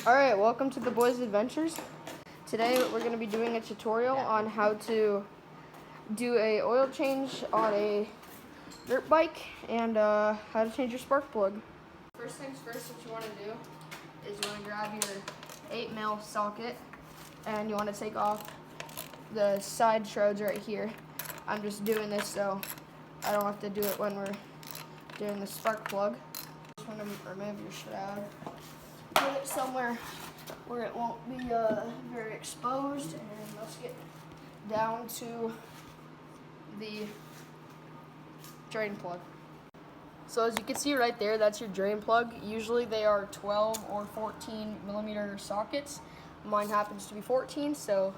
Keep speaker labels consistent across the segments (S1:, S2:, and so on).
S1: Alright, welcome to the Boys Adventures. Today we're going to be doing a tutorial on how to do a oil change on a dirt bike and how to change your spark plug. First things first, what you want to do is you want to grab your 8mm socket and you want to take off the side shrouds right here. I'm just doing this so I don't have to do it when we're doing the spark plug. Just want to remove your shroud. Put it somewhere where it won't be very exposed, and let's get down to the drain plug. So as you can see right there, that's your drain plug. Usually they are 12 or 14 millimeter sockets. Mine happens to be 14, so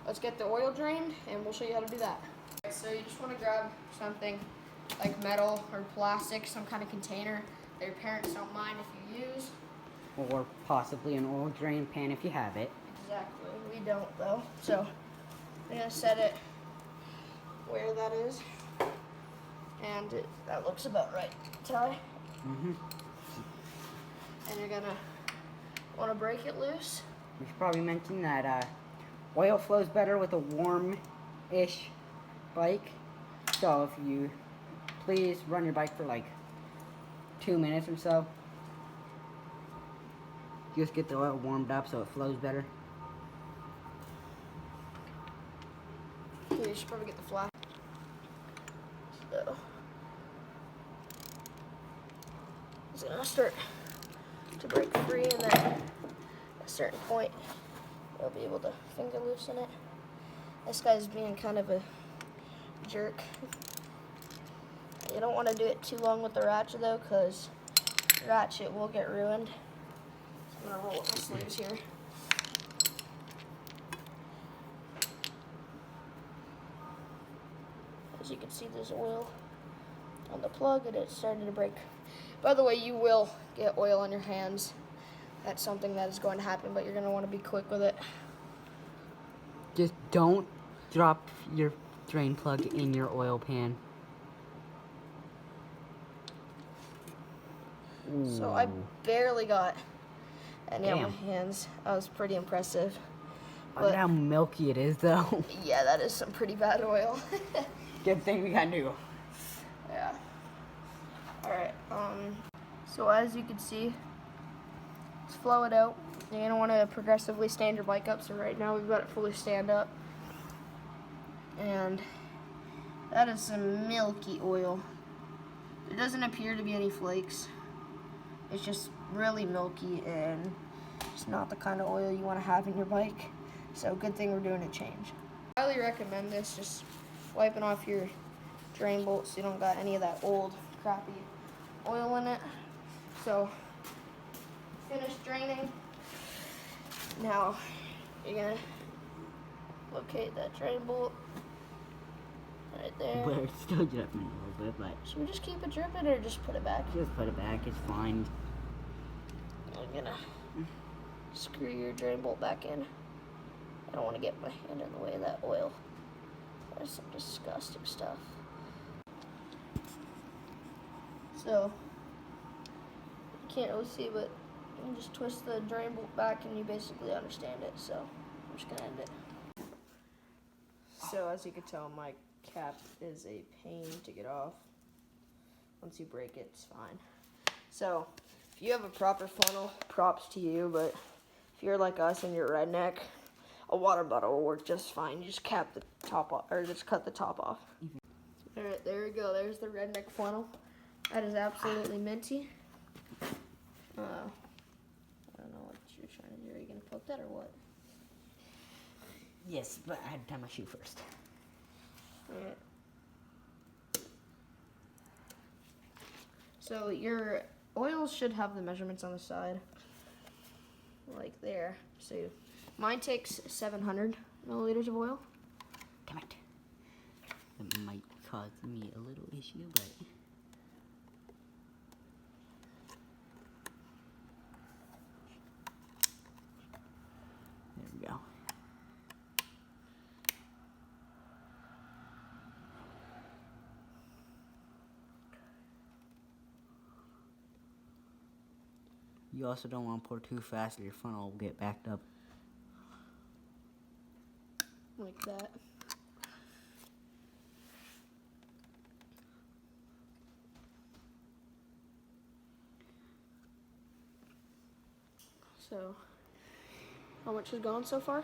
S1: let's get the oil drained and we'll show you how to do that. Okay, so you just want to grab something like metal or plastic, some kind of container that your parents don't mind if you use.
S2: Or possibly an oil drain pan if you have it.
S1: Exactly. We don't though. So I'm gonna set it where that is, and that looks about right. Ty. And you're gonna want to break it loose.
S2: We should probably mention that oil flows better with a warm-ish bike. So if you please run your bike for like 2 minutes or so. Just get the oil warmed up so it flows better.
S1: Okay, you should probably get the flash. So it's gonna start to break free, and then at a certain point you'll be able to finger loosen it. This guy's being kind of a jerk. You don't want to do it too long with the ratchet though, because the ratchet will get ruined. I'm gonna roll up my sleeves here. As you can see, there's oil on the plug and it's starting to break. By the way, you will get oil on your hands. That's something that is going to happen, but you're gonna want to be quick with it.
S2: Just don't drop your drain plug in your oil pan.
S1: So I barely got any on my
S2: Damn.
S1: hands. That was pretty impressive.
S2: Look at how milky it is, though.
S1: Yeah, that is some pretty bad oil.
S2: Good thing we got new.
S1: Yeah. Alright, so as you can see, let's flow it out. You're going to want to progressively stand your bike up. So right now we've got it fully stand up. And that is some milky oil. There doesn't appear to be any flakes. It's just really milky and it's not the kind of oil you want to have in your bike. So good thing we're doing a change. I highly recommend this, just wiping off your drain bolt so you don't got any of that old crappy oil in it. So finish draining. Now you're gonna locate that drain bolt right there.
S2: But it's still dripping a little bit, but
S1: Should we just keep it dripping or just put it back?
S2: just put it back, it's fine.
S1: I'm gonna screw your drain bolt back in. I don't want to get my hand in the way of that oil. That's some disgusting stuff. So, you can't really see, but you just twist the drain bolt back and you basically understand it. So, I'm just gonna end it. So, as you can tell, my cap is a pain to get off. Once you break it, it's fine. So, if you have a proper funnel, props to you, but if you're like us and you're redneck, a water bottle will work just fine. You just cap the top off, or just cut the top off. Alright, there we go. There's the redneck funnel. That is absolutely minty. I don't know what you're trying to do. Are you going to poke that or what?
S2: Yes, but I had to tie my shoe first.
S1: Alright. So your oil should have the measurements on the side, like there. So mine takes 700 milliliters of oil.
S2: Damn it. That might cause me a little issue, but there we go. You also don't want to pour too fast or your funnel will get backed up.
S1: Like that. So, how much has gone so far?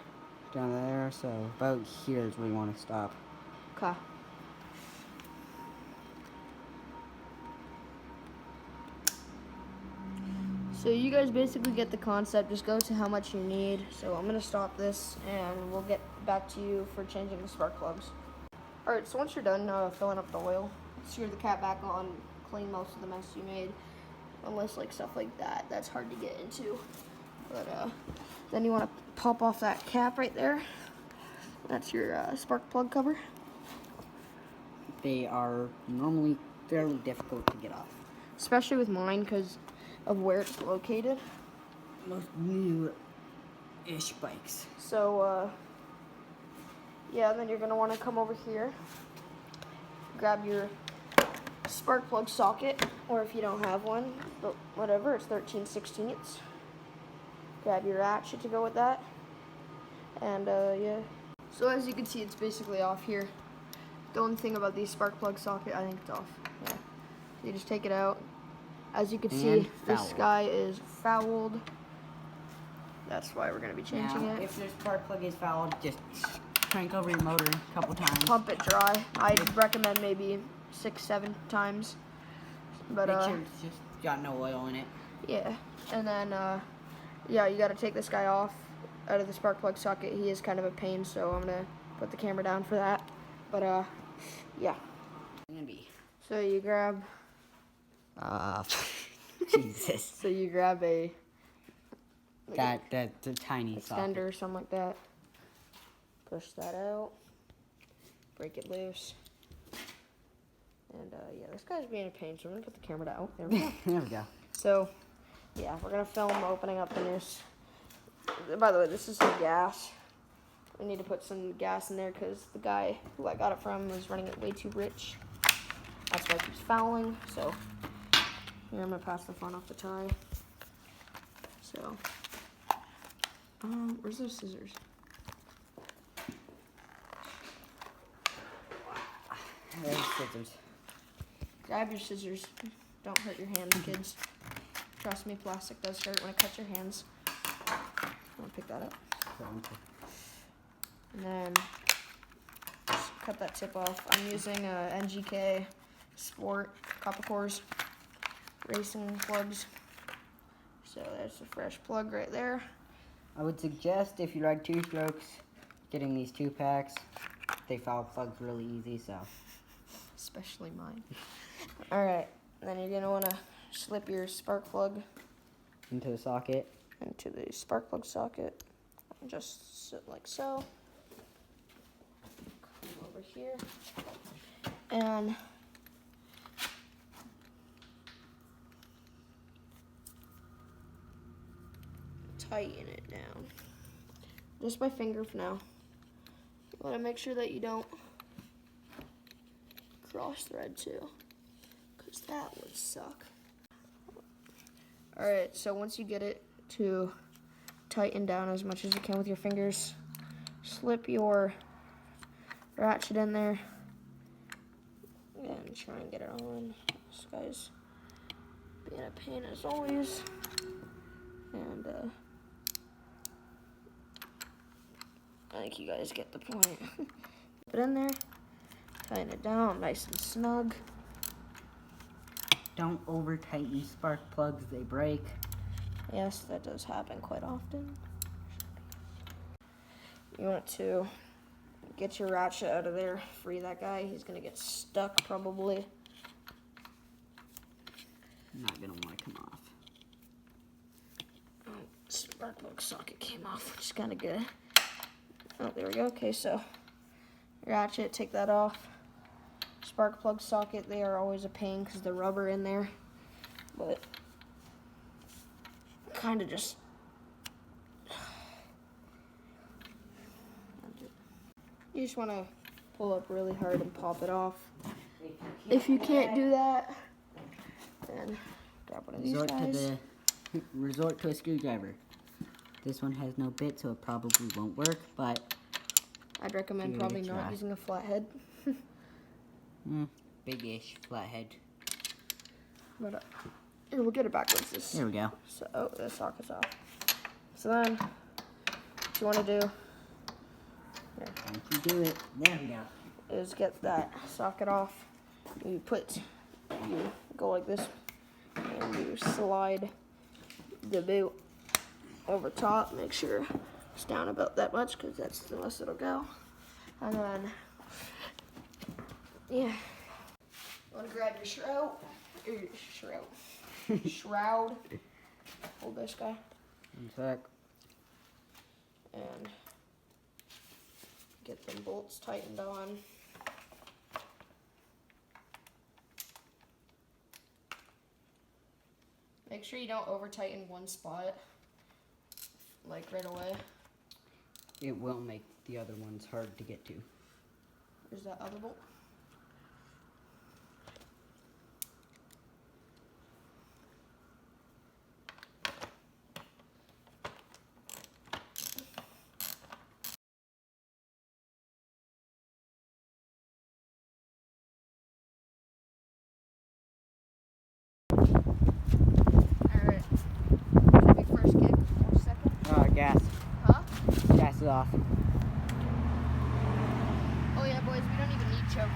S2: Down there, so about here is where you want to stop.
S1: Okay. So you guys basically get the concept. Just go to how much you need. So I'm gonna stop this and we'll get back to you for changing the spark plugs. All right, so once you're done filling up the oil, screw the cap back on, clean most of the mess you made. Unless like stuff like that, that's hard to get into. But then you wanna pop off that cap right there. That's your spark plug cover.
S2: They are normally fairly difficult to get off.
S1: Especially with mine because of where it's located.
S2: Most new-ish bikes.
S1: So, yeah, then you're going to want to come over here, grab your spark plug socket, or if you don't have one, but whatever, it's 13/16. Grab your ratchet to go with that. And, yeah. So as you can see, it's basically off here. The only thing about the spark plug socket, I think it's off. Yeah. So you just take it out. As you can see, this guy is fouled. That's why we're going to be changing it.
S2: If your spark plug is fouled, just crank over your motor a couple times.
S1: Pump it dry. I'd recommend maybe 6-7 times. But
S2: make sure it's just got no oil in it.
S1: Yeah, and then yeah, you got to take this guy off out of the spark plug socket. He is kind of a pain, so I'm gonna put the camera down for that. But yeah. So you grab.
S2: Jesus.
S1: So you grab a.
S2: That's a tiny
S1: extender
S2: socket.
S1: or something like that. Push that out. Break it loose. And yeah, this guy's being a pain, so I'm gonna put the camera down. Oh, there we go.
S2: There we go.
S1: So, yeah, we're gonna film opening up the noose. By the way, this is some gas. We need to put some gas in there because the guy who I got it from was running it way too rich. That's why it keeps fouling. So, here I'm gonna pass the phone off the tie. So, where's those scissors?
S2: There's scissors.
S1: Grab your scissors. Don't hurt your hands, kids. Trust me, plastic does hurt when it cuts your hands. I'm gonna pick that up. And then just cut that tip off. I'm using NGK Sport copper cores racing plugs. So there's a fresh plug right there.
S2: I would suggest if you ride 2 strokes, getting these 2 packs. They foul plugs really easy, so.
S1: Especially mine. Alright, then you're going to want to slip your spark plug
S2: into the socket.
S1: Into the spark plug socket. Just sit like so. Come over here. And tighten it down. Just by finger for now. You want to make sure that you don't cross thread too, because that would suck. Alright, so once you get it to tighten down as much as you can with your fingers, slip your ratchet in there and try and get it on. This guy's being a pain as always. And I think you guys get the point. Put it in there, tighten it down nice and snug.
S2: Don't over tighten spark plugs, they break.
S1: Yes, that does happen quite often. You want to get your ratchet out of there, free that guy. He's gonna get stuck probably.
S2: Not gonna want to come off.
S1: Oh, spark plug socket came off, which is kind of good. Oh, there we go. Okay, so ratchet, take that off. Spark plug socket, they are always a pain because the rubber in there, but kind of just you just want to pull up really hard and pop it off. If you can't do that, then grab one of these
S2: Resort
S1: guys.
S2: to the resort to a screwdriver. This one has no bit, so it probably won't work, but
S1: I'd recommend
S2: Give it a
S1: probably not
S2: try.
S1: using a flathead.
S2: big-ish flathead.
S1: But here, we'll get it backwards.
S2: There we go.
S1: So, oh, the socket's off. So then, what you want to do
S2: Once you do it, there we go.
S1: is get that socket off. You go like this, and you slide the boot over top. Make sure it's down about that much, because that's the most it'll go. And then, yeah, you want to grab your shroud. Shroud. Hold this guy.
S2: One sec.
S1: And get the bolts tightened on. Make sure you don't over tighten one spot, like right away.
S2: It will make the other ones hard to get to.
S1: There's that other bolt. Alright. Should we first kick or second?
S2: Gas.
S1: Huh?
S2: Gas is off.
S1: Oh yeah, boys, we don't even need choke.